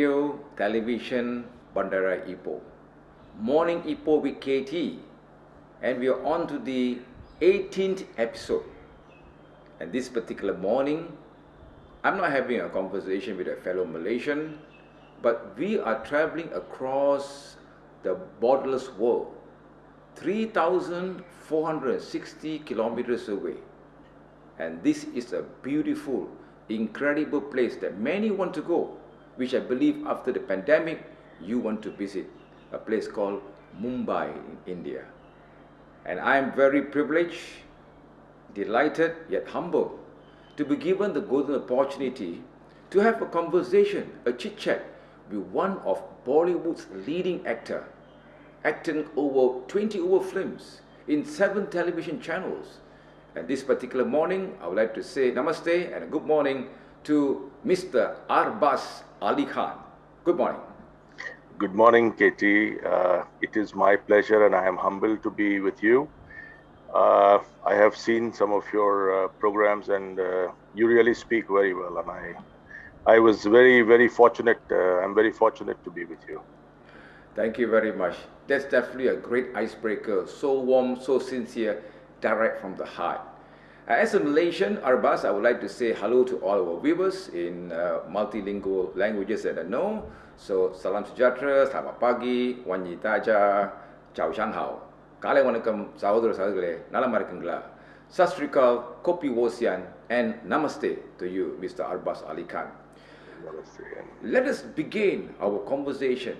radio, television, Bandara Ipoh. Morning Ipoh with KT. And we are on to the 18th episode. And this particular morning, I'm not having a conversation with a fellow Malaysian, but we are traveling across the borderless world, 3,460 kilometers away. And this is a beautiful, incredible place that many want to go, which I believe after the pandemic, you want to visit, a place called Mumbai in India. And I am very privileged, delighted, yet humble to be given the golden opportunity to have a conversation, a chit-chat with one of Bollywood's leading actor, acting over 20 films in 7 television channels. And this particular morning, I would like to say namaste and good morning to Mr. Arbaaz Ali Khan. Good morning. Good morning, Katie. It is my pleasure and I am humbled to be with you. I have seen some of your programs and you really speak very well, and I was very fortunate. I'm very fortunate to be with you. Thank you very much. That's definitely a great icebreaker. So warm, so sincere, direct from the heart. As a Malaysian, Arbaaz, I would like to say hello to all our viewers in multilingual languages that I know. So, salam sejahtera, selamat pagi, wanyi taja, ciao shang hao. Kale wanakam, saudara-saudara, nalam marikangla. Sastrikal, kopi wosian, and namaste to you, Mr. Arbaaz Ali Khan. Namaste. Let us begin our conversation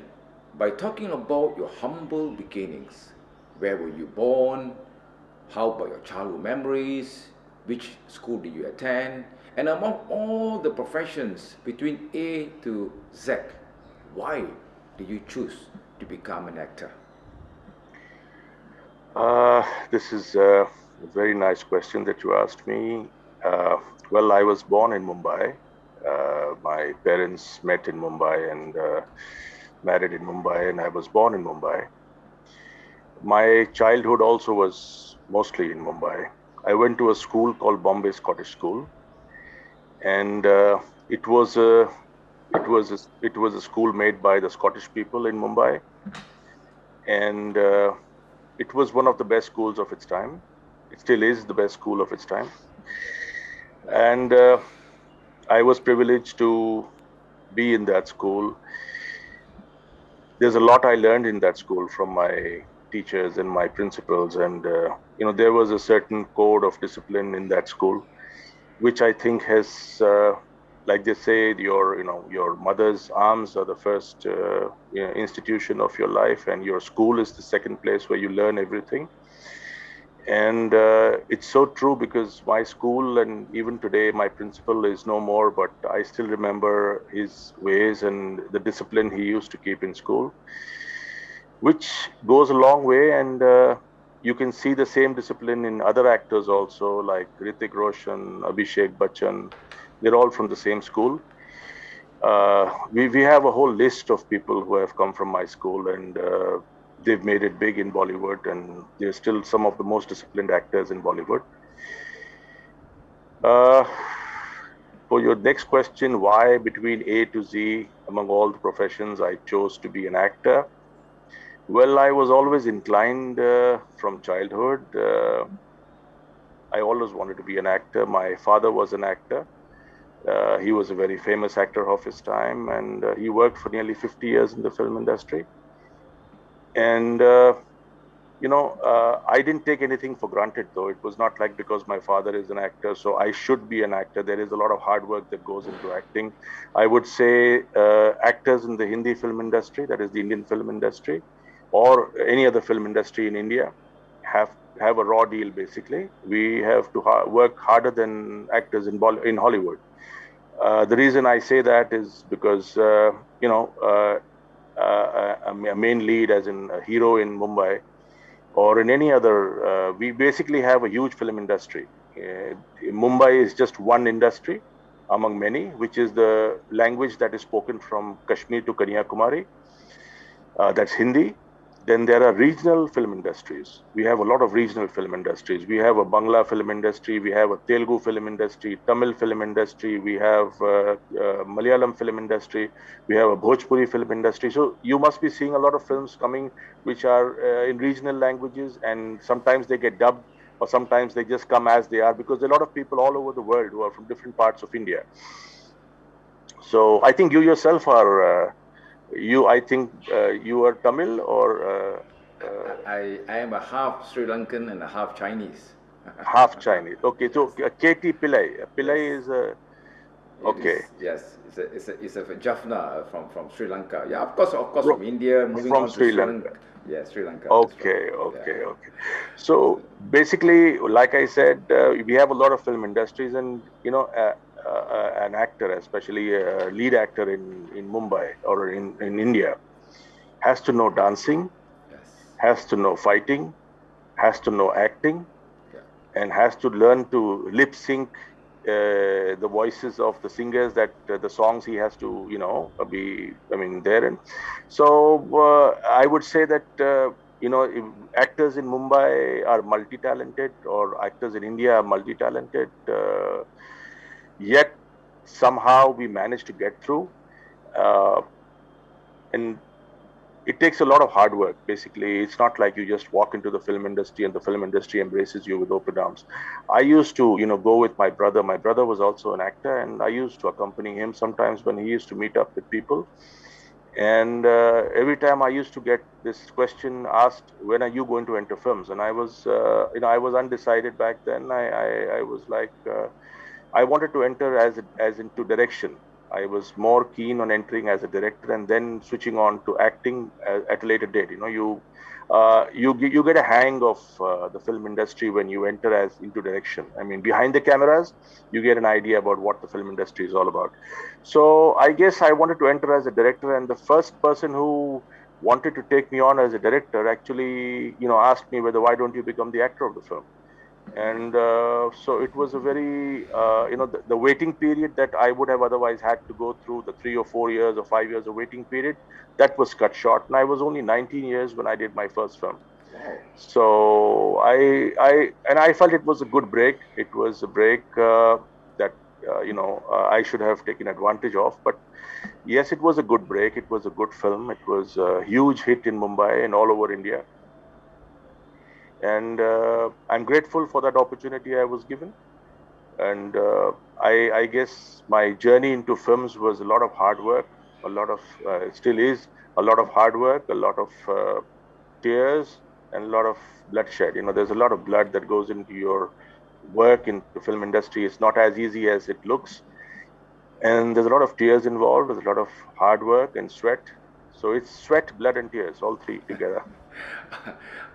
by talking about your humble beginnings. Where were you born? How about your childhood memories? Which school did you attend? And among all the professions between A to Z, why did you choose to become an actor? This is a very nice question that you asked me. Well, I was born in Mumbai. My parents met in Mumbai and married in Mumbai, and I was born in Mumbai. My childhood also was mostly in Mumbai. I went to a school called Bombay Scottish School, and it was a school made by the Scottish people in Mumbai, and it was one of the best schools of its time. It still is the best school of its time, and I was privileged to be in that school. There's a lot I learned in that school from my teachers and my principals, and there was a certain code of discipline in that school, which I think has, like they say, your mother's arms are the first institution of your life, and your school is the second place where you learn everything. And it's so true, because my school, and even today my principal is no more, but I still remember his ways and the discipline he used to keep in school, which goes a long way. And you can see the same discipline in other actors also, like Hrithik Roshan, Abhishek Bachchan. They're all from the same school. We have a whole list of people who have come from my school, and they've made it big in Bollywood, and they're still some of the most disciplined actors in Bollywood. For your next question, why between A to Z, among all the professions, I chose to be an actor? Well, I was always inclined from childhood. I always wanted to be an actor. My father was an actor. He was a very famous actor of his time, and he worked for nearly 50 years in the film industry. And, I didn't take anything for granted, though. It was not like because my father is an actor, so I should be an actor. There is a lot of hard work that goes into acting. I would say actors in the Hindi film industry, that is the Indian film industry, or any other film industry in India, have a raw deal, basically. We have to work harder than actors in Hollywood. The reason I say that is because, a main lead, as in a hero in Mumbai, or in any other, we basically have a huge film industry. Mumbai is just one industry among many, which is the language that is spoken from Kashmir to Kanyakumari. That's Hindi. Then there are regional film industries. We have a lot of regional film industries. We have a Bangla film industry. We have a Telugu film industry, Tamil film industry. We have Malayalam film industry. We have a Bhojpuri film industry. So you must be seeing a lot of films coming which are in regional languages, and sometimes they get dubbed, or sometimes they just come as they are, because there are a lot of people all over the world who are from different parts of India. So I think you yourself are. I think you are Tamil, or I am a half Sri Lankan and a half Chinese. half Chinese. Okay, so KT Pillai. Pillai Yes. is It okay. is, yes. It's a Jaffna from Sri Lanka. Yeah, of course, from India. Moving From on to Sri Sri Lanka. Lanka. Yeah, Sri Lanka. That's right. Okay, okay, Yeah. okay. So basically, like I said, we have a lot of film industries, and an actor, especially a lead actor in Mumbai or in India, has to know dancing, Yes. has to know fighting, has to know acting, Yeah. and has to learn to lip sync the voices of the singers, that the songs he has to there. And so I would say that if actors in Mumbai are multi-talented, or actors in India are multi-talented, yet somehow we manage to get through, uh, and it takes a lot of hard work. Basically, it's not like you just walk into the film industry and the film industry embraces you with open arms. I used to go with my brother. My brother was also an actor, and I used to accompany him sometimes when he used to meet up with people. And every time I used to get this question asked, when are you going to enter films? And I was I was undecided back then. I was like, I wanted to enter as into direction. I was more keen on entering as a director and then switching on to acting at a later date. You get a hang of the film industry when you enter as into direction. I mean, behind the cameras, you get an idea about what the film industry is all about. So I guess I wanted to enter as a director, and the first person who wanted to take me on as a director actually, asked me whether, why don't you become the actor of the film? And so it was a very the waiting period that I would have otherwise had to go through, the 3 or 4 years or 5 years of waiting period, that was cut short, and I was only 19 years when I did my first film. Wow. So I felt it was a good break. It was a break that I should have taken advantage of. But yes, it was a good break. It was a good film. It was a huge hit in Mumbai and all over India. And I'm grateful for that opportunity I was given. And I guess my journey into films was a lot of hard work, a lot of it still is a lot of hard work, a lot of tears, and a lot of bloodshed. There's a lot of blood that goes into your work in the film industry. It's not as easy as it looks, and there's a lot of tears involved. There's a lot of hard work and sweat. So it's sweat, blood, and tears, all three together.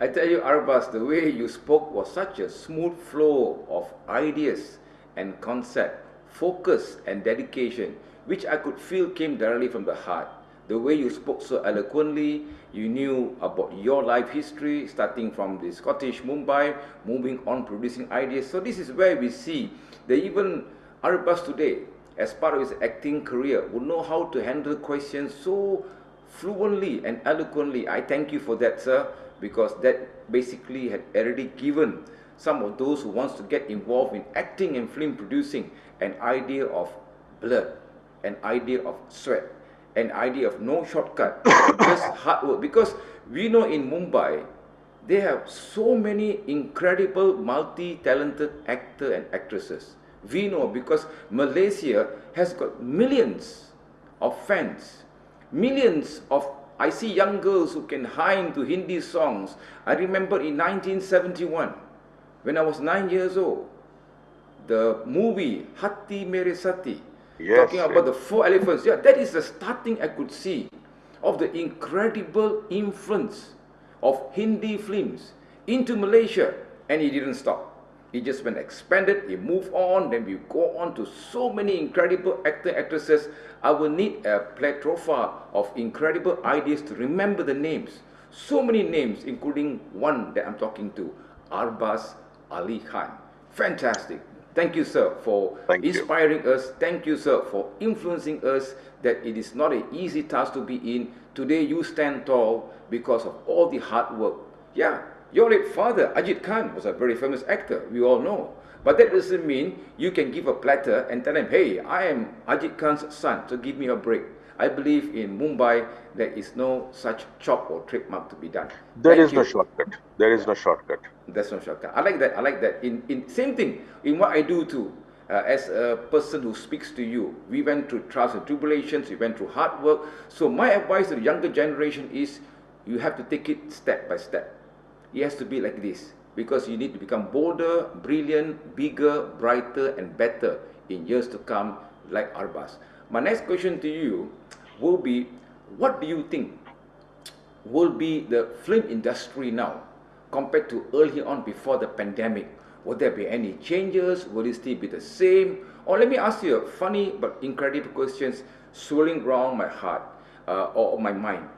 I tell you, Arbaaz, the way you spoke was such a smooth flow of ideas and concept, focus and dedication, which I could feel came directly from the heart. The way you spoke so eloquently, you knew about your life history, starting from the Scottish Mumbai, moving on producing ideas. So this is where we see that even Arbaaz today, as part of his acting career, would know how to handle questions so fluently and eloquently. I thank you for that, sir, because that basically had already given some of those who wants to get involved in acting and film producing an idea of blood, an idea of sweat, an idea of no shortcut, just hard work. Because we know in Mumbai, they have so many incredible multi-talented actor and actresses. We know because Malaysia has got millions of fans. Millions of, I see young girls who can hum to Hindi songs. I remember in 1971, when I was 9 years old, the movie Hatti Mere Sati, Yes, talking about the 4 elephants. Yeah, that is the starting I could see of the incredible influence of Hindi films into Malaysia, and it didn't stop. It just went expanded, it moved on, then we go on to so many incredible actor, actresses. I will need a plethora of incredible ideas to remember the names. So many names, including one that I'm talking to, Arbaaz Ali Khan. Fantastic. Thank you, sir, for Thank you. inspiring us. Thank you, sir, for influencing us that it is not an easy task to be in. Today you stand tall because of all the hard work. Yeah, your late father, Ajit Khan, was a very famous actor, we all know. But that doesn't mean you can give a platter and tell him, hey, I am Ajit Khan's son, so give me a break. I believe in Mumbai there is no such chop or trademark to be done. There is no shortcut. There is no shortcut. That's no shortcut. I like that. I like that. In same thing in what I do too. As a person who speaks to you, we went through trials and tribulations. We went through hard work. So my advice to the younger generation is, you have to take it step by step. It has to be like this, because you need to become bolder, brilliant, bigger, brighter, and better in years to come, like Arbaaz. My next question to you will be, what do you think will be the film industry now compared to early on before the pandemic? Will there be any changes? Will it still be the same? Or let me ask you a funny but incredible questions swirling around my heart or my mind.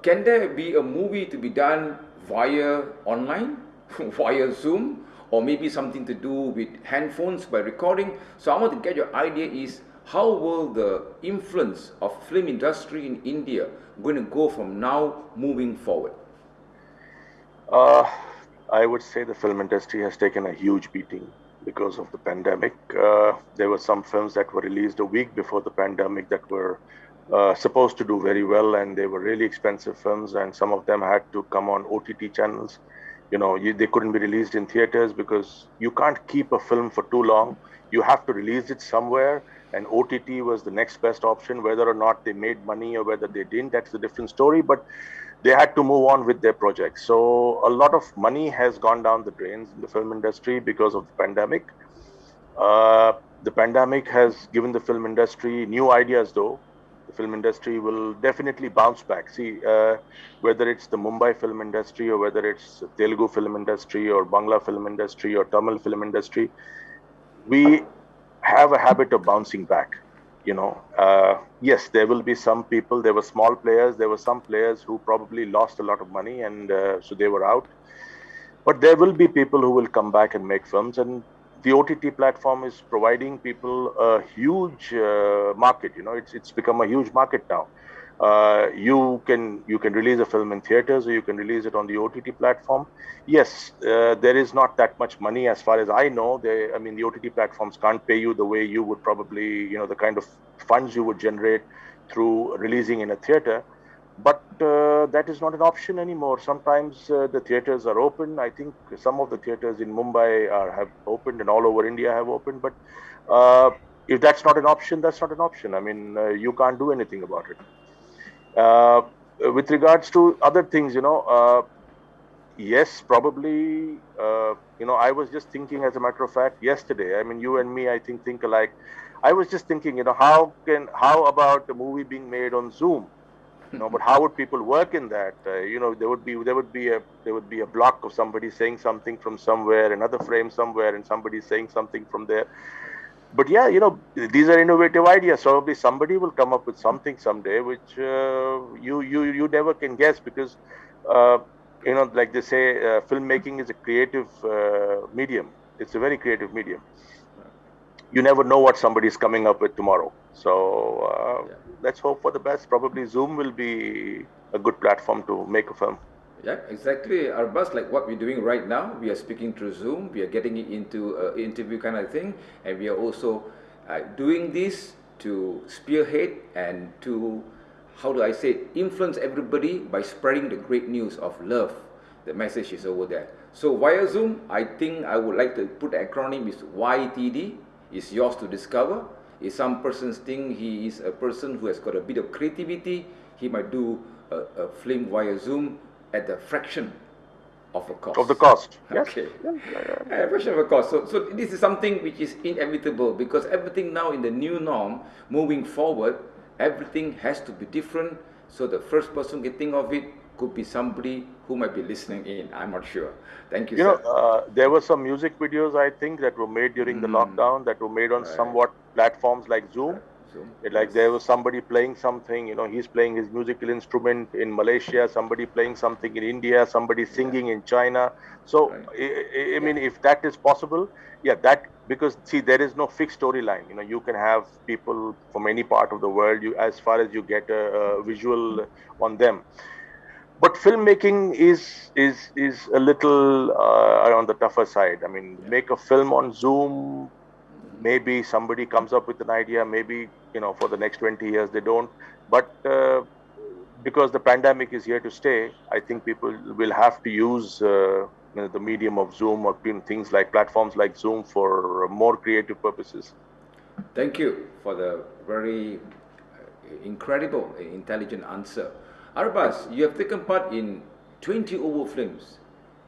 Can there be a movie to be done via online, via Zoom, or maybe something to do with handphones by recording? So I want to get your idea is, how will the influence of film industry in India going to go from now moving forward? I would say the film industry has taken a huge beating because of the pandemic. There were some films that were released a week before the pandemic that were supposed to do very well, and they were really expensive films, and some of them had to come on OTT channels. They couldn't be released in theaters because you can't keep a film for too long. You have to release it somewhere, and OTT was the next best option. Whether or not they made money or whether they didn't, that's a different story, but they had to move on with their projects. So a lot of money has gone down the drains in the film industry because of the pandemic. The pandemic has given the film industry new ideas, though. The film industry will definitely bounce back. See, whether it's the Mumbai film industry, or whether it's Telugu film industry, or Bangla film industry, or Tamil film industry, we have a habit of bouncing back. Yes, there will be some people, there were small players, there were some players who probably lost a lot of money, and so they were out. But there will be people who will come back and make films, and the OTT platform is providing people a huge market. It's become a huge market now. You can release a film in theaters, or you can release it on the OTT platform. Yes, there is not that much money as far as I know. The OTT platforms can't pay you the way you would probably, the kind of funds you would generate through releasing in a theater. But that is not an option anymore. Sometimes the theaters are open. I think some of the theaters in Mumbai have opened, and all over India have opened. But if that's not an option, that's not an option. You can't do anything about it. With regards to other things, yes, probably, I was just thinking, as a matter of fact, yesterday, you and me, I think alike. I was just thinking, how about a movie being made on Zoom? But how would people work in that? There would be a block of somebody saying something from somewhere, another frame somewhere, and somebody saying something from there. But yeah, these are innovative ideas. Probably somebody will come up with something someday, which you never can guess, because like they say, filmmaking is a creative medium. It's a very creative medium. You never know what somebody's coming up with tomorrow. So let's hope for the best. Probably Zoom will be a good platform to make a film. Yeah, exactly. Arbaaz, like what we're doing right now, we are speaking through Zoom, we are getting it into an interview kind of thing, and we are also doing this to spearhead and to, how do I say it, influence everybody by spreading the great news of love. The message is over there. So via Zoom, I think I would like to put the acronym is YTD. It's yours to discover. If some persons think he is a person who has got a bit of creativity, he might do a film via Zoom at the fraction of a cost. Of the cost. Okay. A fraction of a cost. So this is something which is inevitable, because everything now in the new norm, moving forward, everything has to be different. So the first person getting of it could be somebody who might be listening in. I'm not sure. Thank you, sir. There were some music videos, I think, that were made during the lockdown, that were made on somewhat platforms like Zoom. So, Like yes. there was somebody playing something, he's playing his musical instrument in Malaysia, somebody playing something in India, somebody singing in China. So, Right. I mean, if that is possible, yeah, because see, there is no fixed storyline. You can have people from any part of the world, as far as you get a visual on them. But filmmaking is a little on the tougher side. I mean, Yeah. make a film on Zoom, maybe somebody comes up with an idea, maybe for the next 20 years they don't, but because the pandemic is here to stay, I think people will have to use the medium of Zoom or things like platforms like Zoom for more creative purposes. Thank you for the very incredible, intelligent answer. Thank Arbaaz, you. you have taken part in 20 over films,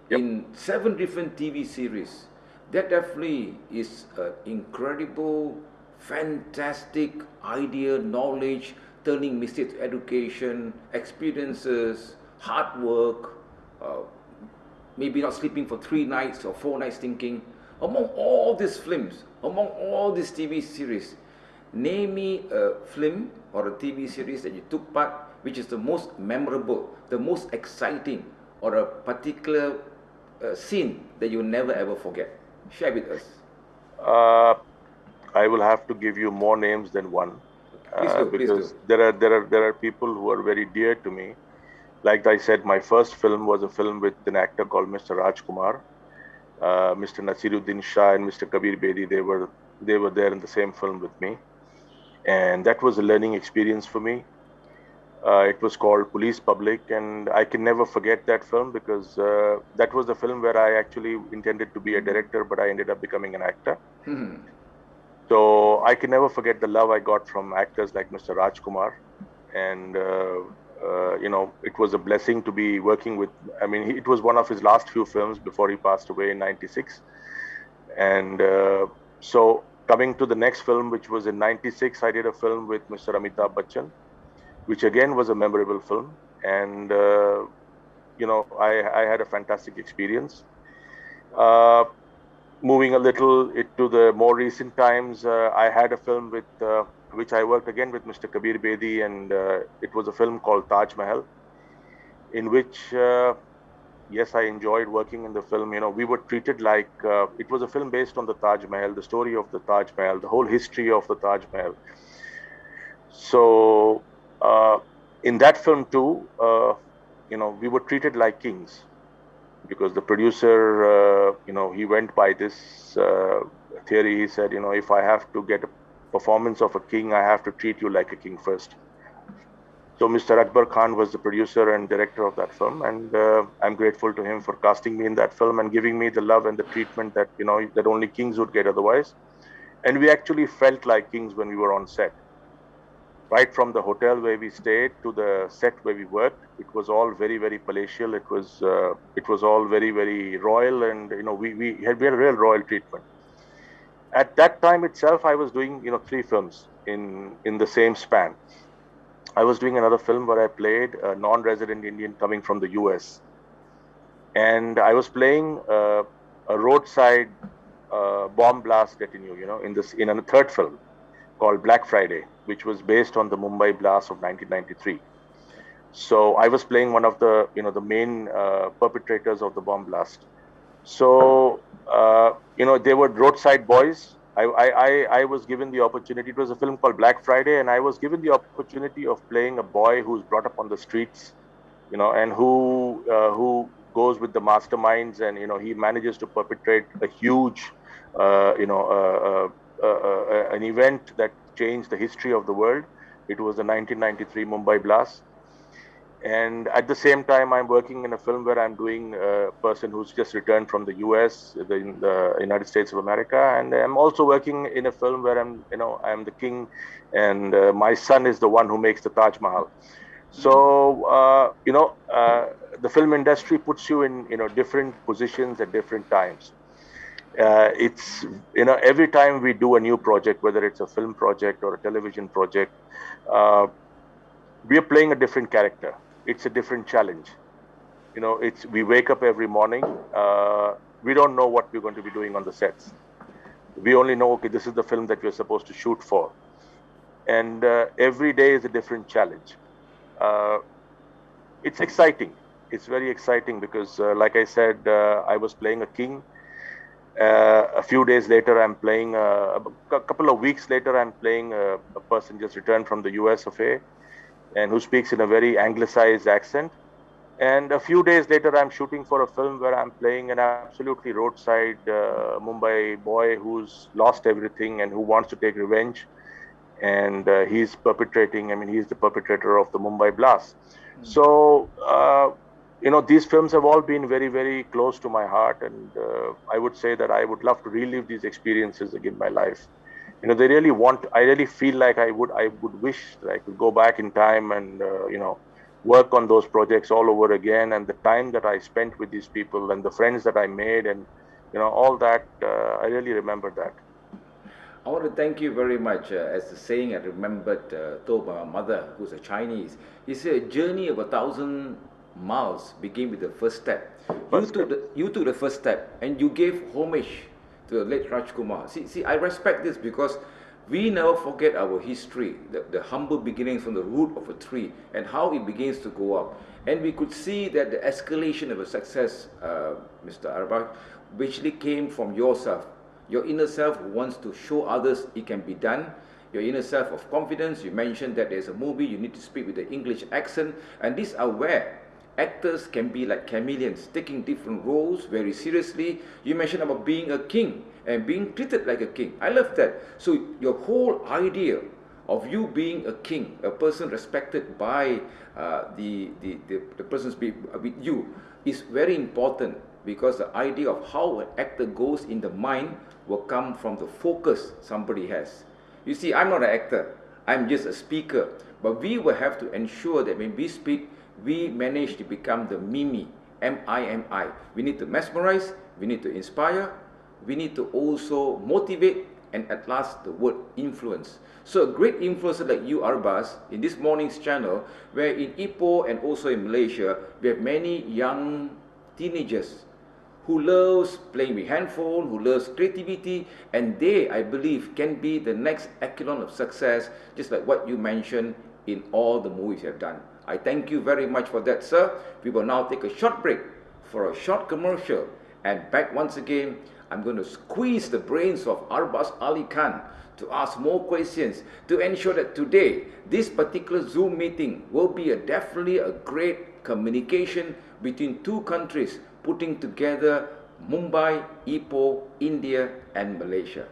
Yep. in 7 different TV series. That definitely is an incredible, fantastic idea, knowledge, turning mistakes to education, experiences, hard work, uh, maybe not sleeping for 3 nights or 4 nights thinking. Among all these films, among all these TV series, name me a film or a TV series that you took part which is the most memorable, the most exciting, or a particular scene that you'll never ever forget. Share with us. uh, I will have to give you more names than one, Please do, please do. because there are people who are very dear to me. Like I said, my first film was a film with an actor called Mr. Rajkumar. Mr. Nasiruddin Shah and Mr. Kabir Bedi, they were there in the same film with me, and that was a learning experience for me. It was called Police Public, and I can never forget that film because that was the film where I actually intended to be a director, but I ended up becoming an actor. So I can never forget the love I got from actors like Mr. Rajkumar, and it was a blessing to be working with. I mean, it was one of his last few films before he passed away in '96. And so coming to the next film, which was in '96, I did a film with Mr. Amitabh Bachchan, which again was a memorable film. And, I had a fantastic experience. Uh, Moving a little to the more recent times, I had a film which I worked again with Mr. Kabir Bedi, and it was a film called Taj Mahal, in which yes, I enjoyed working in the film. We were treated like it was a film based on the Taj Mahal, the story of the Taj Mahal, the whole history of the Taj Mahal. So in that film too, we were treated like kings because the producer, he went by this theory. He said, if I have to get a performance of a king, I have to treat you like a king first. So Mr. Akbar Khan was the producer and director of that film, and I'm grateful to him for casting me in that film and giving me the love and the treatment that that only kings would get otherwise. And we actually felt like kings when we were on set. Right from the hotel where we stayed to the set where we worked, it was all very, very palatial. It was all very, very royal, and we had real royal treatment. At that time itself, I was doing 3 films in the same span. I was doing another film where I played a non-resident Indian coming from the US, and I was playing a roadside bomb blast detonator, in a third film called Black Friday, which was based on the Mumbai blast of 1993. So I was playing one of the main perpetrators of the bomb blast. So they were roadside boys. I was given the opportunity. It was a film called Black Friday, and I was given the opportunity of playing a boy who's brought up on the streets, and who goes with the masterminds, and he manages to perpetrate a huge, an event that changed the history of the world. It was the 1993 Mumbai blast. And at the same time, I'm working in a film where I'm doing a person who's just returned from the US, the United States of America, and I'm also working in a film where I'm the king, and my son is the one who makes the Taj Mahal. So the film industry puts you in different positions at different times. It's every time we do a new project, whether it's a film project or a television project, uh, we are playing a different character. It's a different challenge. It's we wake up every morning. We don't know what we're going to be doing on the sets. We only know, okay, this is the film that we're supposed to shoot for. and every day is a different challenge. Uh, it's exciting. It's very exciting because, like I said, I was playing a king. A few days later, I'm playing, a couple of weeks later, I'm playing a person just returned from the US of A and who speaks in a very anglicized accent. And a few days later, I'm shooting for a film where I'm playing an absolutely roadside Mumbai boy who's lost everything and who wants to take revenge. And he's the perpetrator of the Mumbai blast. So, these films have all been very, very close to my heart. And I would say that I would love to relive these experiences again in my life. I really feel like I would wish that I could go back in time and, work on those projects all over again. And the time that I spent with these people and the friends that I made and, all that, I really remember that. I want to thank you very much. As the saying I remembered told by my mother, who's a Chinese, he said, a journey of 1,000 miles begin with the first step. You took the first step and you gave homage to the late Rajkumar. See, I respect this because we never forget our history, the humble beginnings from the root of a tree and how it begins to go up. And we could see that the escalation of a success, Mr. Arbaaz, actually came from yourself. Your inner self wants to show others it can be done. Your inner self of confidence. You mentioned that there's a movie, you need to speak with the English accent. And these are where actors can be like chameleons, taking different roles very seriously. You mentioned about being a king and being treated like a king. I love that. So your whole idea of you being a king, a person respected by the persons with you, is very important, because the idea of how an actor goes in the mind will come from the focus somebody has. You see, I'm not an actor, I'm just a speaker, but we will have to ensure that when we speak, we manage to become the Mimi, M-I-M-I. We need to mesmerize, we need to inspire, we need to also motivate, and at last the word influence. So a great influencer like you, Arbaaz, in this morning's channel, where in Ipoh and also in Malaysia, we have many young teenagers who loves playing with handphone, who loves creativity, and they, I believe, can be the next echelon of success, just like what you mentioned in all the movies you have done. I thank you very much for that, sir. We will now take a short break for a short commercial, and back once again, I'm going to squeeze the brains of Arbaaz Ali Khan to ask more questions to ensure that today, this particular Zoom meeting will be definitely a great communication between two countries, putting together Mumbai, Ipoh, India and Malaysia.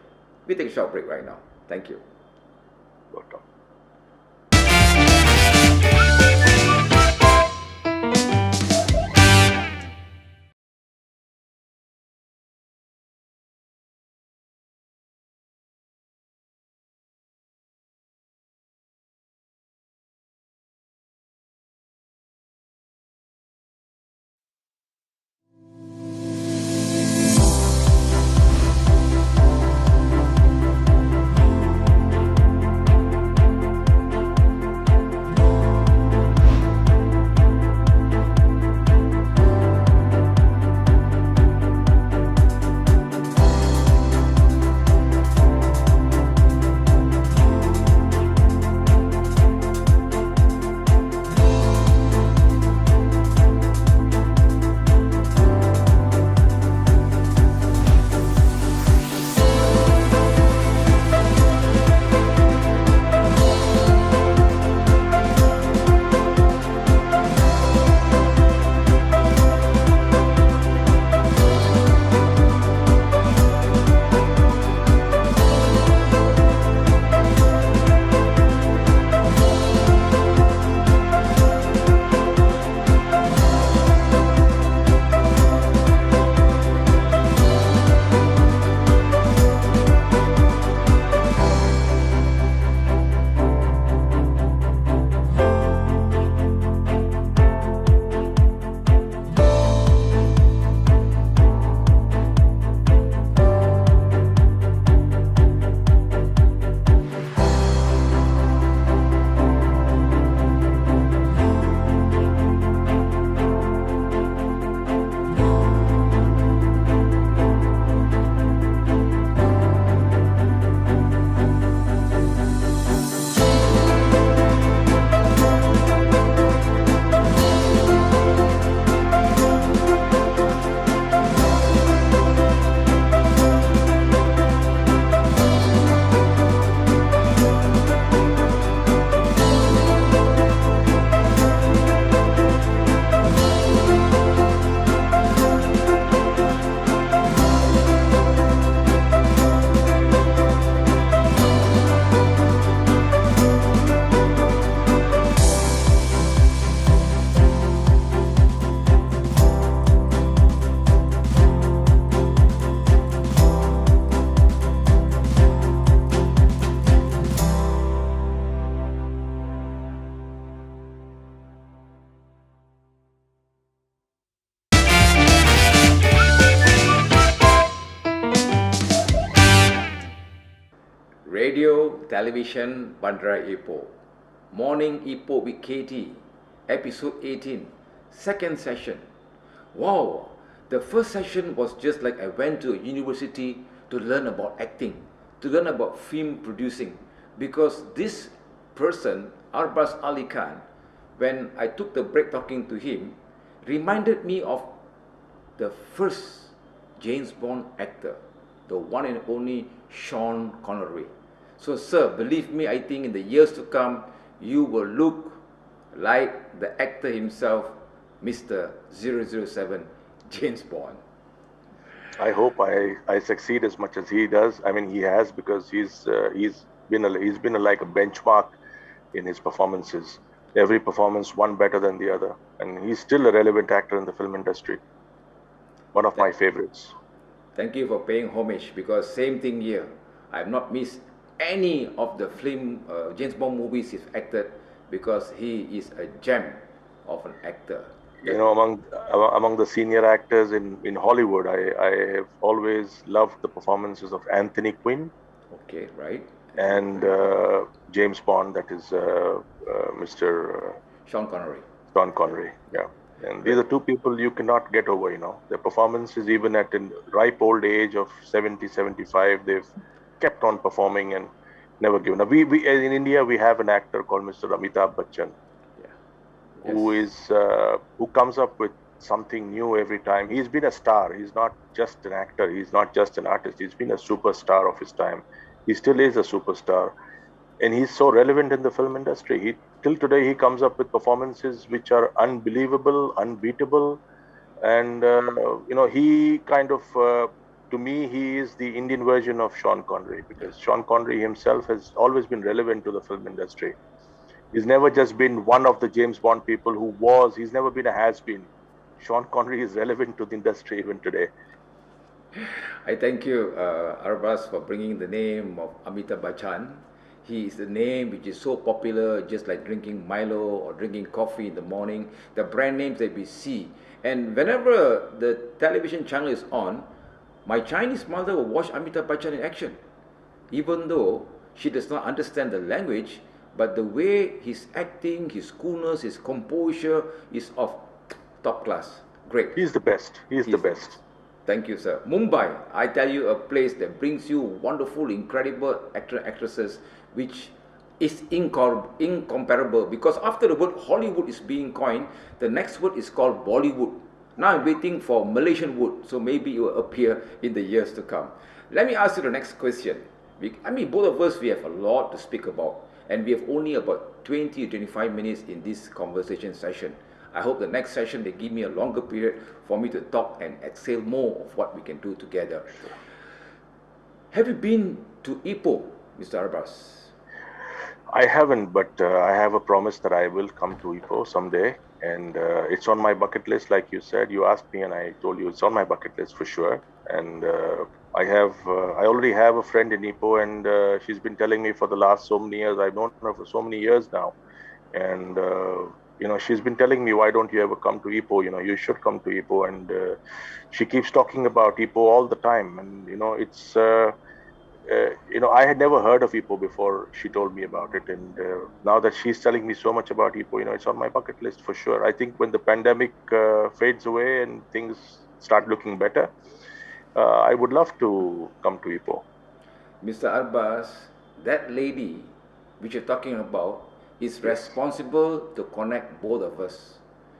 We take a short break right now. Thank you. Welcome. Radio, television, Bandara Ipoh. Morning Ipoh with KT, episode 18, second session. Wow, the first session was just like I went to a university to learn about acting, to learn about film producing, because this person, Arbaaz Ali Khan, when I took the break talking to him, reminded me of the first James Bond actor, the one and only Sean Connery. So, sir, believe me, I think in the years to come, you will look like the actor himself, Mr. 007, James Bond. I hope I succeed as much as he does. I mean, he has, because he's been like a benchmark in his performances. Every performance, one better than the other, and he's still a relevant actor in the film industry. One of my favorites. Thank you for paying homage, because same thing here. I have not missed any of the film James Bond movies he's acted, because he is a gem of an actor. You know, among the senior actors in Hollywood, I have always loved the performances of Anthony Quinn. Okay, right. And James Bond, that is Mr. Sean Connery. Sean Connery, yeah. And these are two people you cannot get over, you know. Their performances, even at a ripe old age of 70, 75, they've kept on performing and never given up. We in India, we have an actor called Mr. Amitabh Bachchan, who comes up with something new every time. He's been a star. He's not just an actor. He's not just an artist. He's been a superstar of his time. He still is a superstar. And he's so relevant in the film industry. Till today, he comes up with performances which are unbelievable, unbeatable. And, you know, he kind of, to me, he is the Indian version of Sean Connery, because Sean Connery himself has always been relevant to the film industry. He's never just been one of the James Bond people he's never been a has-been. Sean Connery is relevant to the industry even today. I thank you, Arbaaz, for bringing the name of Amitabh Bachchan. He is the name which is so popular, just like drinking Milo or drinking coffee in the morning, the brand names that we see. And whenever the television channel is on, my Chinese mother will watch Amitabh Bachchan in action. Even though she does not understand the language, but the way he's acting, his coolness, his composure is of top class. Great. He's the best. He's the best. Thank you, sir. Mumbai, I tell you, a place that brings you wonderful, incredible actresses, which is incomparable. Because after the word Hollywood is being coined, the next word is called Bollywood. Now I'm waiting for Malaysian wood, so maybe it will appear in the years to come. Let me ask you the next question. I mean, both of us, we have a lot to speak about, and we have only about 20 to 25 minutes in this conversation session. I hope the next session they give me a longer period for me to talk and exhale more of what we can do together. Have you been to Ipoh, Mr. Arbaaz? I haven't, but I have a promise that I will come to Ipoh someday, and it's on my bucket list. Like you said, you asked me, and I told you it's on my bucket list for sure. And I already have a friend in Ipoh, and she's been telling me for the last so many years. I've known her for so many years now, and you know, she's been telling me, why don't you ever come to Ipoh? You know, you should come to Ipoh. And she keeps talking about Ipoh all the time. And, you know, it's, you know, I had never heard of Ipoh before she told me about it. And now that she's telling me so much about Ipoh, you know, it's on my bucket list for sure. I think when the pandemic fades away and things start looking better, I would love to come to Ipoh. Mr. Arbaaz, that lady which you're talking about is responsible to connect both of us.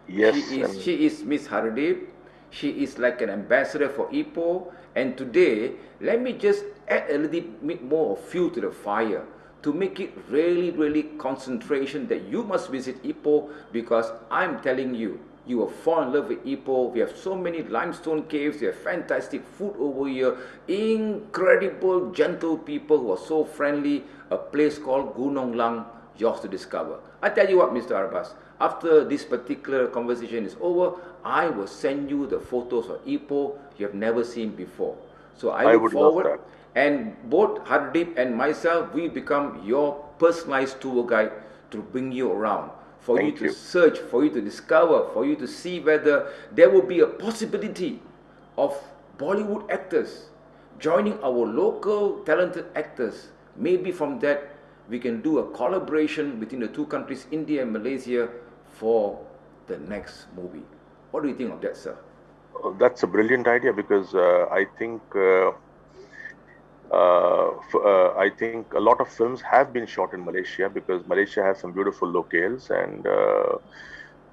Yes. She is Miss Hardip. She is like an ambassador for Ipoh. And today, let me just add a little bit more fuel to the fire to make it really, really concentration that you must visit Ipoh, because I'm telling you, you will fall in love with Ipoh. We have so many limestone caves. We have fantastic food over here. Incredible, gentle people who are so friendly. A place called Gunung Lang, yours to discover. I tell you what, Mr. Arbaaz, after this particular conversation is over, I will send you the photos of Ipoh you have never seen before. So I look forward, and both Hardip and myself, we become your personalized tour guide to bring you around, for you to search, for you to discover, for you to see whether there will be a possibility of Bollywood actors joining our local talented actors Maybe from that we can do a collaboration between the two countries, India and Malaysia, for the next movie. What do you think of that, sir? That's a brilliant idea because I think a lot of films have been shot in Malaysia because Malaysia has some beautiful locales, and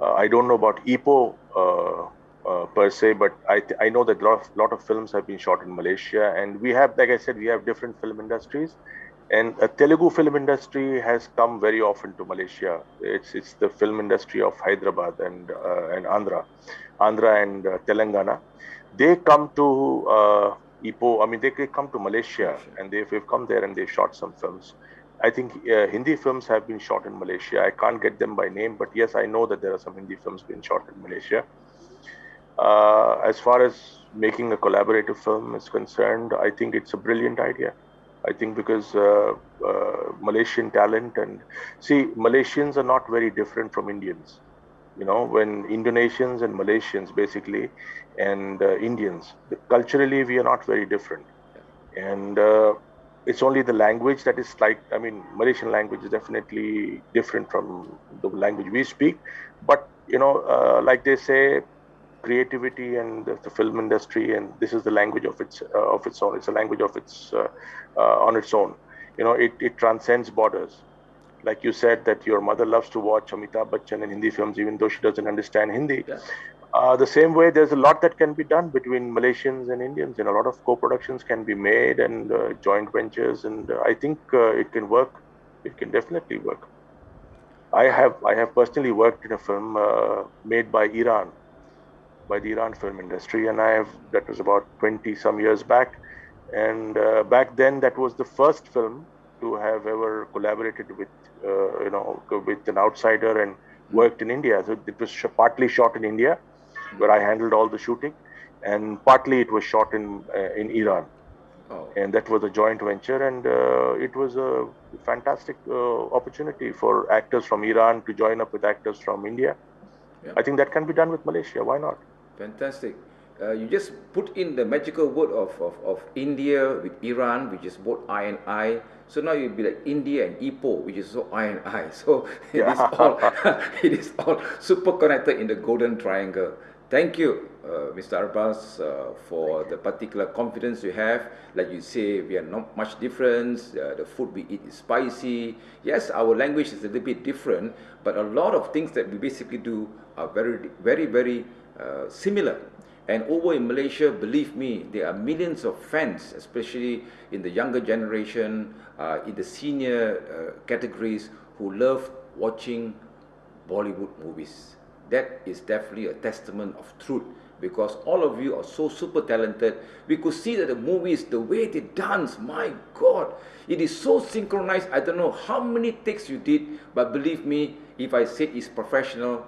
I don't know about Ipoh per se, but I know that lot of films have been shot in Malaysia, and we have, like I said, we have different film industries, and Telugu film industry has come very often to Malaysia. It's the film industry of Hyderabad and Andhra and Telangana. They come to Ipoh. I mean, they come to Malaysia, and they've come there and they've shot some films. I think Hindi films have been shot in Malaysia. I can't get them by name, but yes, I know that there are some Hindi films being shot in Malaysia. As far as making a collaborative film is concerned, I think it's a brilliant idea. I think because Malaysian talent, and see, Malaysians are not very different from Indians. You know, when Indonesians and Malaysians basically, and Indians, culturally we are not very different. And it's only the language that is like, I mean, Malaysian language is definitely different from the language we speak. But, you know, like they say, creativity and the film industry, and this is the language of its own. It's a language of its on its own. You know, it transcends borders. Like you said, that your mother loves to watch Amitabh Bachchan in Hindi films, even though she doesn't understand Hindi. Yeah. The same way, there's a lot that can be done between Malaysians and Indians, and a lot of co-productions can be made, and joint ventures, and I think it can work. It can definitely work. I have personally worked in a film made by Iran, by the Iran film industry, and that was about 20 some years back, and back then that was the first film to have ever collaborated with with an outsider and worked in India. So it was partly shot in India, where I handled all the shooting, and partly it was shot in Iran. Oh. And that was a joint venture, and it was a fantastic opportunity for actors from Iran to join up with actors from India. Yeah. I think that can be done with Malaysia. Why not? Fantastic. You just put in the magical word of India with Iran, which is both I and I. So now you'll be like India and Ipoh, which is so I and I. So it is all super connected in the golden triangle. Thank you, Mr. Arbaaz, for the particular confidence you have. Like you say, we are not much different. The food we eat is spicy. Yes, our language is a little bit different, but a lot of things that we basically do are very, very, very similar. And over in Malaysia, believe me, there are millions of fans, especially in the younger generation, in the senior categories, who love watching Bollywood movies. That is definitely a testament of truth, because all of you are so super talented. We could see that the movies, the way they dance, my God, it is so synchronized. I don't know how many takes you did, but believe me, if I say it's professional,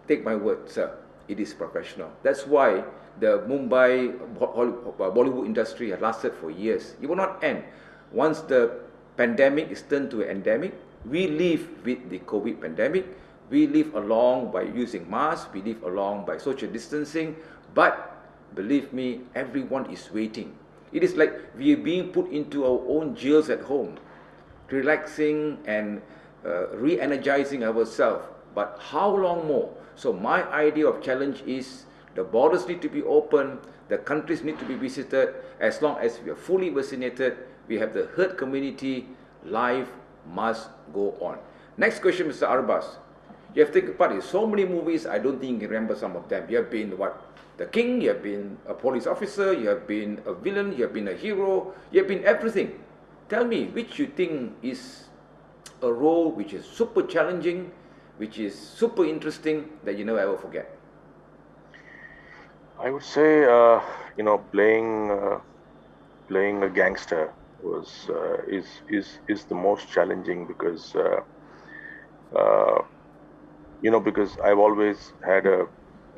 take my word, sir, it is professional. That's why the Mumbai Bollywood industry has lasted for years. It will not end. Once the pandemic is turned to an endemic, we live with the COVID pandemic. We live along by using masks. We live along by social distancing. But believe me, everyone is waiting. It is like we are being put into our own jails at home, relaxing and re-energizing ourselves. But how long more? So my idea of challenge is the borders need to be open, the countries need to be visited. As long as we are fully vaccinated, we have the herd community, life must go on. Next question, Mr. Arbaaz. You have taken part in so many movies, I don't think you remember some of them. You have been what? The king, you have been a police officer, you have been a villain, you have been a hero, you have been everything. Tell me, which you think is a role which is super challenging, which is super interesting, that you never ever forget? I would say, playing a gangster is the most challenging, because because I've always had a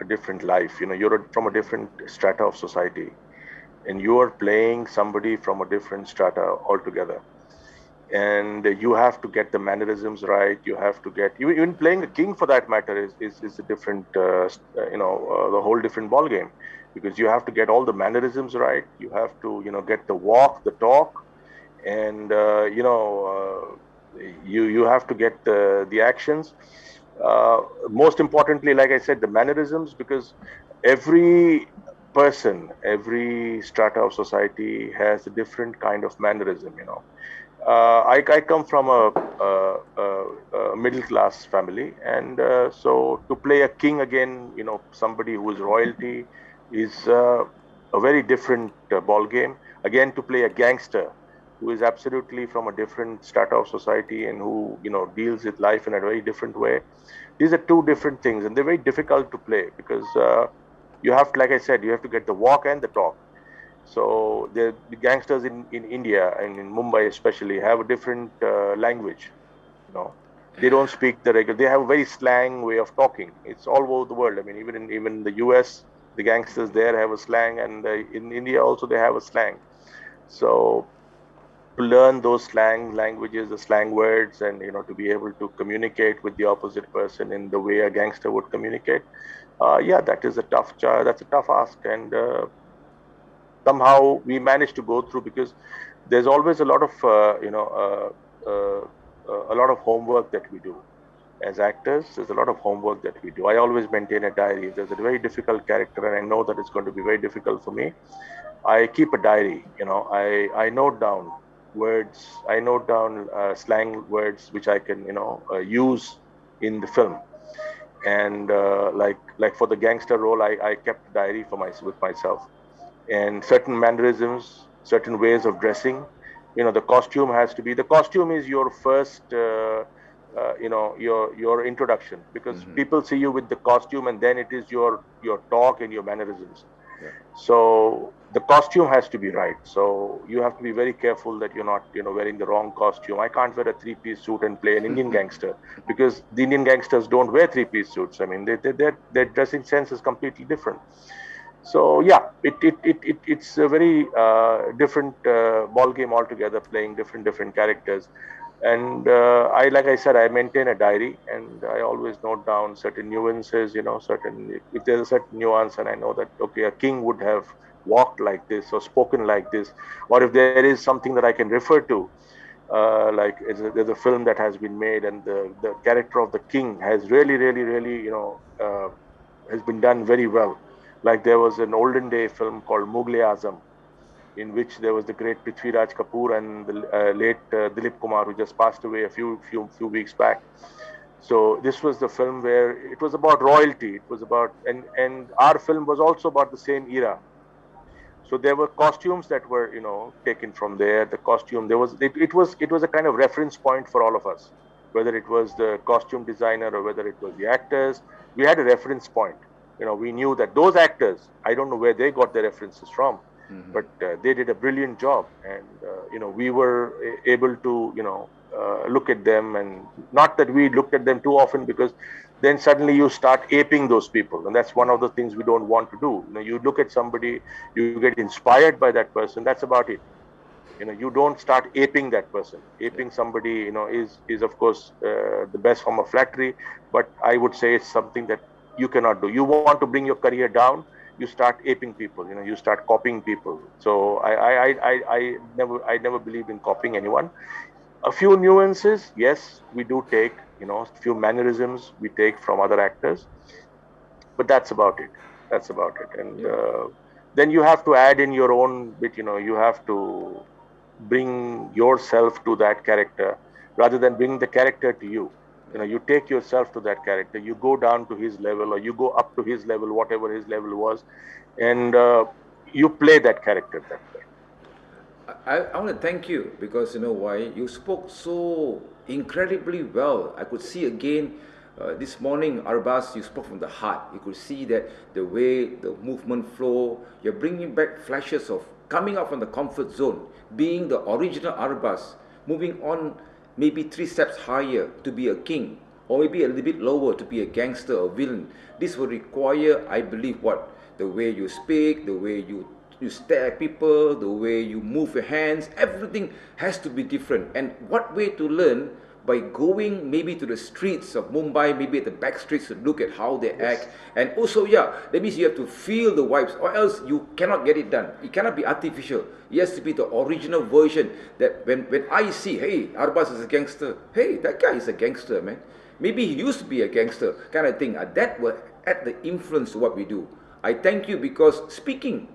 different life. You're from a different strata of society, and you are playing somebody from a different strata altogether. And you have to get the mannerisms right. You have to get, even playing a king for that matter is a different, the whole different ball game, because you have to get all the mannerisms right. You have to, get the walk, the talk, and you have to get the actions. Most importantly, like I said, the mannerisms, because every person, every strata of society has a different kind of mannerism. I come from a middle class family, and so to play a king again, somebody who is royalty, is a very different ball game. Again, to play a gangster who is absolutely from a different strata of society and who deals with life in a very different way. These are two different things, and they're very difficult to play because you have to, like I said, you have to get the walk and the talk. So the gangsters in India and in Mumbai especially have a different language. You know, they don't speak the regular. They have a very slang way of talking. It's all over the world. I mean, even the U.S., the gangsters there have a slang, and in India also they have a slang. So to learn those slang languages, the slang words, and to be able to communicate with the opposite person in the way a gangster would communicate, yeah, that is a that's a tough ask, and somehow we managed to go through, because there's always a lot of a lot of homework that we do as actors. There's a lot of homework that we do. I always maintain a diary. If there's a very difficult character and I know that it's going to be very difficult for me, I keep a diary. I note down words. I note down slang words which I can use in the film. And like for the gangster role, I kept a diary for with myself, and certain mannerisms, certain ways of dressing. The costume has to be. The costume is your first, your introduction, because people see you with the costume, and then it is your talk and your mannerisms. Yeah. So the costume has to be right. So you have to be very careful that you're not, wearing the wrong costume. I can't wear a three-piece suit and play an Indian gangster, because the Indian gangsters don't wear three-piece suits. I mean, their dressing sense is completely different. So yeah, it's a very different ball game altogether, playing different characters. And like I said, I maintain a diary, and I always note down certain nuances. Certain, if there's a certain nuance, and I know that okay, a king would have walked like this or spoken like this, or if there is something that I can refer to, like there's a film that has been made, and the character of the king has really has been done very well. Like there was an olden day film called Mughal-e-Azam, in which there was the great Prithviraj Kapoor and the late Dilip Kumar, who just passed away a few weeks back. So this was the film where it was about royalty. It was about, and our film was also about the same era. So there were costumes that were taken from there. The costume, there was it was a kind of reference point for all of us, whether it was the costume designer or whether it was the actors. We had a reference point. We knew that those actors, I don't know where they got their references from, but they did a brilliant job, and we were able to look at them, and not that we looked at them too often, because then suddenly you start aping those people, and that's one of the things we don't want to do. You look at somebody, you get inspired by that person, that's about it. You don't start aping that person. Aping somebody is of course the best form of flattery, but I would say it's something that you cannot do. You want to bring your career down, you start aping people, you start copying people. So I never believed in copying anyone. A few nuances, yes, we do take, a few mannerisms we take from other actors, but that's about it. That's about it. And then you have to add in your own bit. You have to bring yourself to that character rather than bring the character to you. You take yourself to that character, you go down to his level, or you go up to his level, whatever his level was, and you play that character that way. I want to thank you, because you know why? You spoke so incredibly well. I could see again this morning, Arbaaz, you spoke from the heart. You could see that the way the movement flow, you're bringing back flashes of coming out from the comfort zone, being the original Arbaaz, moving on maybe 3 steps higher to be a king, or maybe a little bit lower to be a gangster or villain. This will require, I believe, what? The way you speak, the way you stare at people, the way you move your hands, everything has to be different. And what way to learn by going maybe to the streets of Mumbai, maybe at the back streets to look at how they act. And also, yeah, that means you have to feel the vibes, or else you cannot get it done. It cannot be artificial. It has to be the original version, that when I see, hey, Arbaaz is a gangster, hey, that guy is a gangster, man. Maybe he used to be a gangster, kind of thing. That will add the influence to what we do. I thank you, because speaking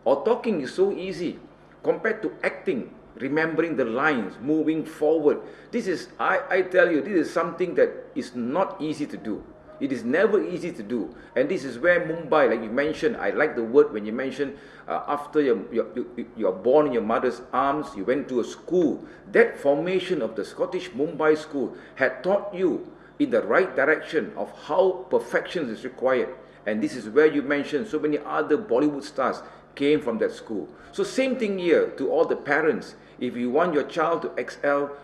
or talking is so easy compared to acting, remembering the lines, moving forward. This is, I tell you, this is something that is not easy to do. It is never easy to do. And this is where Mumbai, like you mentioned, I like the word when you mentioned after you're born in your mother's arms, you went to a school. That formation of the Scottish Mumbai school had taught you in the right direction of how perfection is required. And this is where you mentioned so many other Bollywood stars came from that school. So same thing here to all the parents. If you want your child to excel,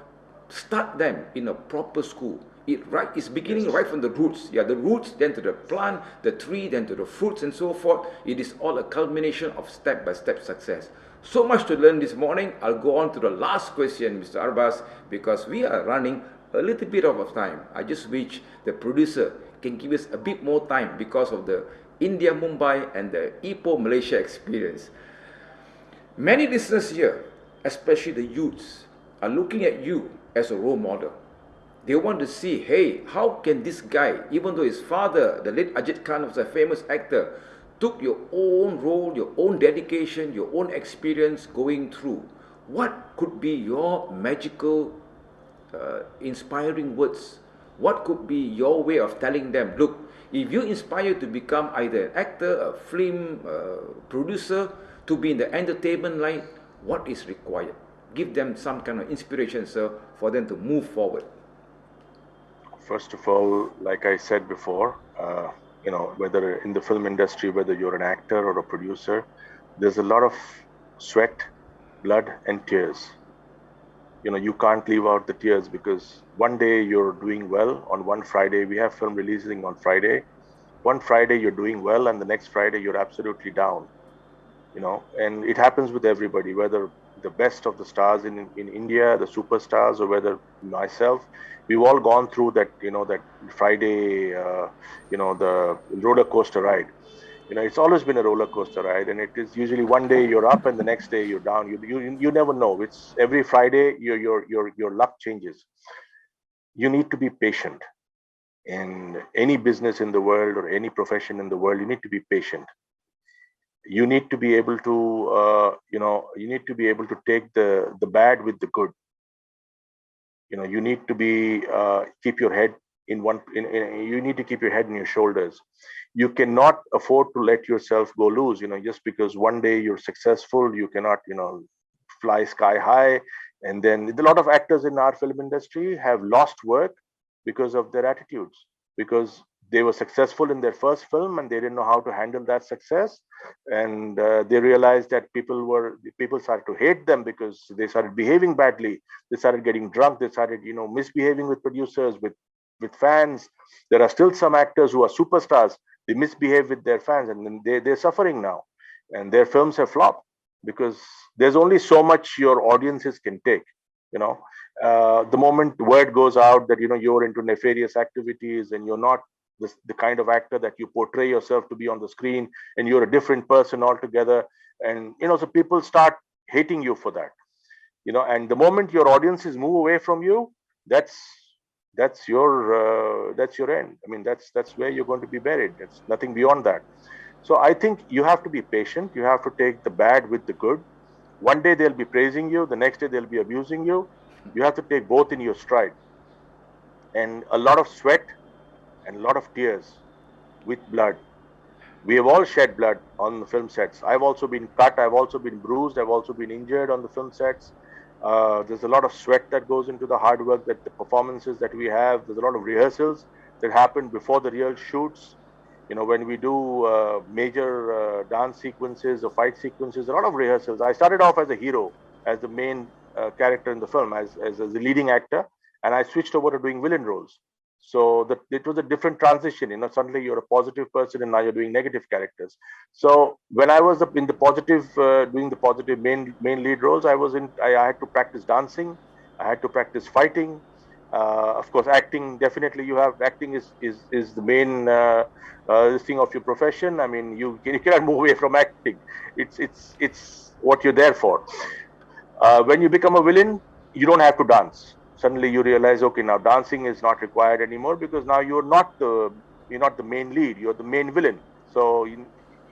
start them in a proper school. It's beginning right from the roots. Yeah, the roots, then to the plant, the tree, then to the fruits and so forth. It is all a culmination of step-by-step success. So much to learn this morning. I'll go on to the last question, Mr. Arbaaz, because we are running a little bit of time. I just wish the producer can give us a bit more time because of the India, Mumbai and the Ipoh, Malaysia experience. Many listeners here, especially the youths, are looking at you as a role model. They want to see, hey, how can this guy, even though his father, the late Ajit Khan, was a famous actor, took your own role, your own dedication, your own experience going through. What could be your magical, inspiring words? What could be your way of telling them, look, if you inspire to become either an actor, a film producer, to be in the entertainment line, what is required? Give them some kind of inspiration, sir, for them to move forward. First of all, like I said before, whether in the film industry, whether you're an actor or a producer, there's a lot of sweat, blood, and tears. You can't leave out the tears, because one day you're doing well. On one Friday, we have film releasing on Friday. One Friday you're doing well, and the next Friday you're absolutely down. And it happens with everybody, whether the best of the stars in India, the superstars, or whether myself, we've all gone through that, that Friday, the roller coaster ride. It's always been a roller coaster ride, and it is usually one day you're up and the next day you're down. You never know. It's every Friday your luck changes. You need to be patient. In any business in the world or any profession in the world, you need to be patient. You need to be able to, you need to be able to take the bad with the good. You need to be keep your head you need to keep your head in your shoulders. You cannot afford to let yourself go loose. Just because one day you're successful, you cannot, fly sky high. And then a lot of actors in our film industry have lost work because of their attitudes, because they were successful in their first film and they didn't know how to handle that success. And they realized that people started to hate them because they started behaving badly. They started getting drunk. They started, misbehaving with producers, with fans. There are still some actors who are superstars. They misbehave with their fans, and then they're suffering now, and their films have flopped because there's only so much your audiences can take. The moment word goes out that you're into nefarious activities and you're not the kind of actor that you portray yourself to be on the screen, and you're a different person altogether, and so people start hating you for that. And the moment your audiences move away from you, that's your end. I mean, that's where you're going to be buried. It's nothing beyond that. So I think you have to be patient. You have to take the bad with the good. One day they'll be praising you, the next day they'll be abusing you. You have to take both in your stride. And a lot of sweat and a lot of tears with blood. We have all shed blood on the film sets. I've also been cut. I've also been bruised. I've also been injured on the film sets. There's a lot of sweat that goes into the hard work, that the performances that we have. There's a lot of rehearsals that happen before the real shoots. When we do major dance sequences or fight sequences, a lot of rehearsals. I started off as a hero, as the main character in the film, as the leading actor, and I switched over to doing villain roles. So it was a different transition. Suddenly you're a positive person and now you're doing negative characters. So when I was in the positive, doing the positive main lead roles, I had to practice dancing. I had to practice fighting. Of course, acting, definitely you have, acting is the main this thing of your profession. I mean, you cannot move away from acting. It's what you're there for. When you become a villain, you don't have to dance. Suddenly you realize, okay, now dancing is not required anymore, because now you're not the main lead, you're the main villain. So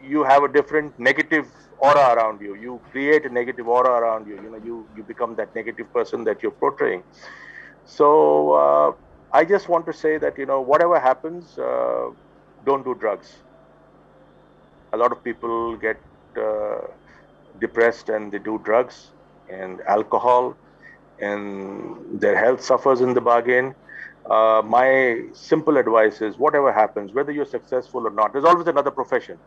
you have a different negative aura around you. You create a negative aura around you. You know, you become that negative person that you're portraying. So I just want to say that, whatever happens, don't do drugs. A lot of people get uh, depressed and they do drugs and alcohol, and their health suffers in the bargain. My simple advice is, whatever happens, whether you're successful or not, there's always another profession.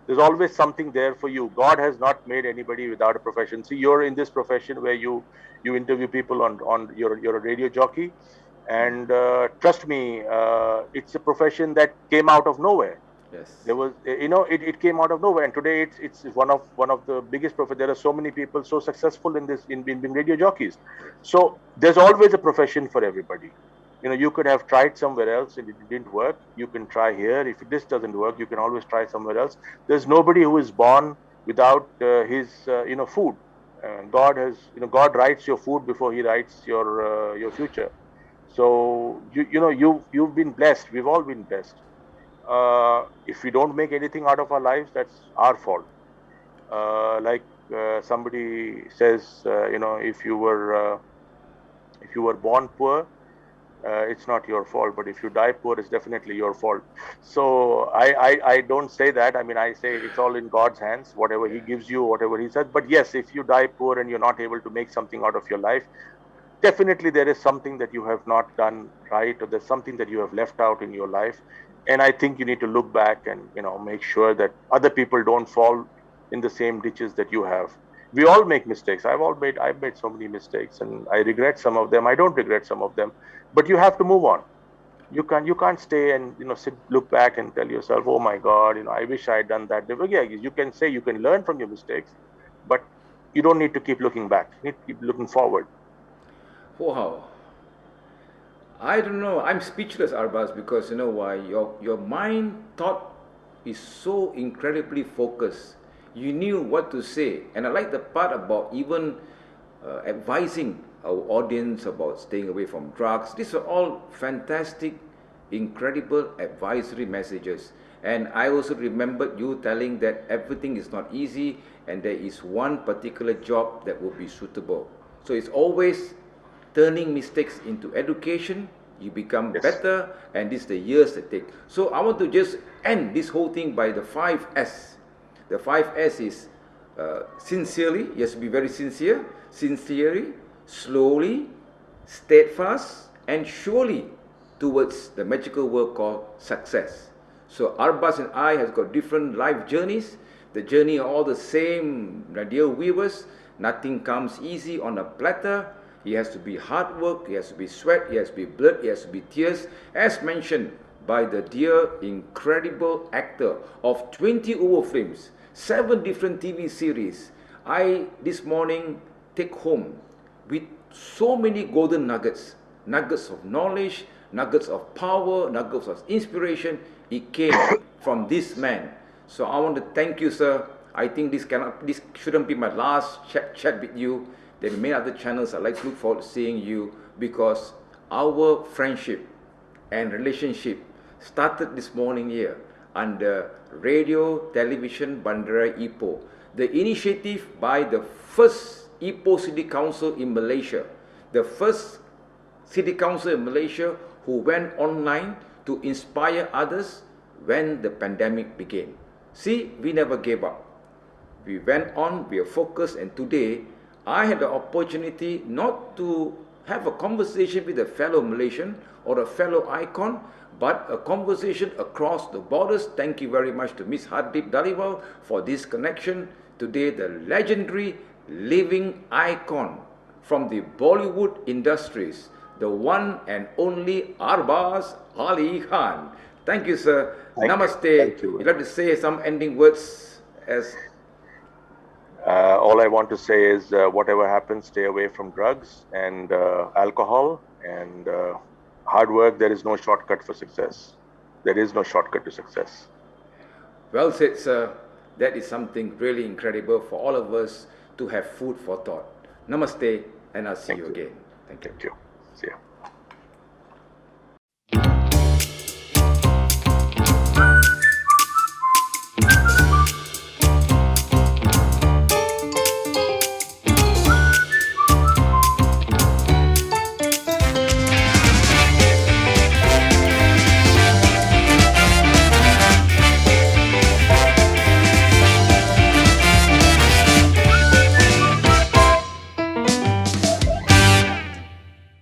There's always something there for you. God has not made anybody without a profession. See, you're in this profession where you interview people on you're a radio jockey, and trust me, it's a profession that came out of nowhere. Yes. There was, it came out of nowhere, and today it's one of the biggest profit. There are so many people so successful in this, in being radio jockeys. So there's always a profession for everybody. You could have tried somewhere else and it didn't work. You can try here. If this doesn't work, you can always try somewhere else. There's nobody who is born without his food. God has, God writes your food before He writes your future. So you've been blessed. We've all been blessed. If we don't make anything out of our lives, that's our fault. Like somebody says, if you were born poor, it's not your fault. But if you die poor, it's definitely your fault. So I don't say that. I mean, I say it's all in God's hands. Whatever He gives you, whatever He says. But yes, if you die poor and you're not able to make something out of your life, definitely there is something that you have not done right, or there's something that you have left out in your life. And I think you need to look back and make sure that other people don't fall in the same ditches that you have. We all make mistakes. I've made so many mistakes, and I regret some of them. I don't regret some of them, but you have to move on. You can't stay and look back and tell yourself, oh my God, I wish I had done that. Yeah, you can say you can learn from your mistakes, but you don't need to keep looking back. You need to keep looking forward. Wow. I don't know. I'm speechless, Arbaaz, because you know why? Your mind thought is so incredibly focused. You knew what to say, and I like the part about even advising our audience about staying away from drugs. These are all fantastic, incredible advisory messages. And I also remembered you telling that everything is not easy, and there is one particular job that will be suitable. So it's always turning mistakes into education. You become Yes. better, and this is the years that take. So I want to just end this whole thing by the 5S. The 5S is sincerely, yes, be very sincere, sincerely, slowly, steadfast, and surely towards the magical word called success. So Arbaaz and I has got different life journeys. The journey are all the same, my dear viewers. Nothing comes easy on a platter. It has to be hard work, it has to be sweat, it has to be blood, it has to be tears, as mentioned by the dear, incredible actor of 20 over films, 7 different TV series. I, this morning, take home with so many golden nuggets, nuggets of knowledge, nuggets of power, nuggets of inspiration. It came from this man. So I want to thank you, sir. I think this shouldn't be my last chat with you. There are many other channels I'd like to look forward to seeing you, because our friendship and relationship started this morning here under Radio Television Bandara Ipoh, the initiative by the first Ipoh City Council in Malaysia, the first city council in Malaysia who went online to inspire others when the pandemic began. See, we never gave up. We went on, we are focused, and today I had the opportunity not to have a conversation with a fellow Malaysian or a fellow icon, but a conversation across the borders. Thank you very much to Miss Hardip Daliwal for this connection. Today, the legendary living icon from the Bollywood industries, the one and only Arbaaz Ali Khan. Thank you, sir. Thank you. Namaste. Thank you. You'd like to say some ending words as All I want to say is whatever happens, stay away from drugs and alcohol and hard work. There is no shortcut for success. There is no shortcut to success. Well said, sir. That is something really incredible for all of us to have food for thought. Namaste, and I'll see you again. Thank you. Thank you. See you.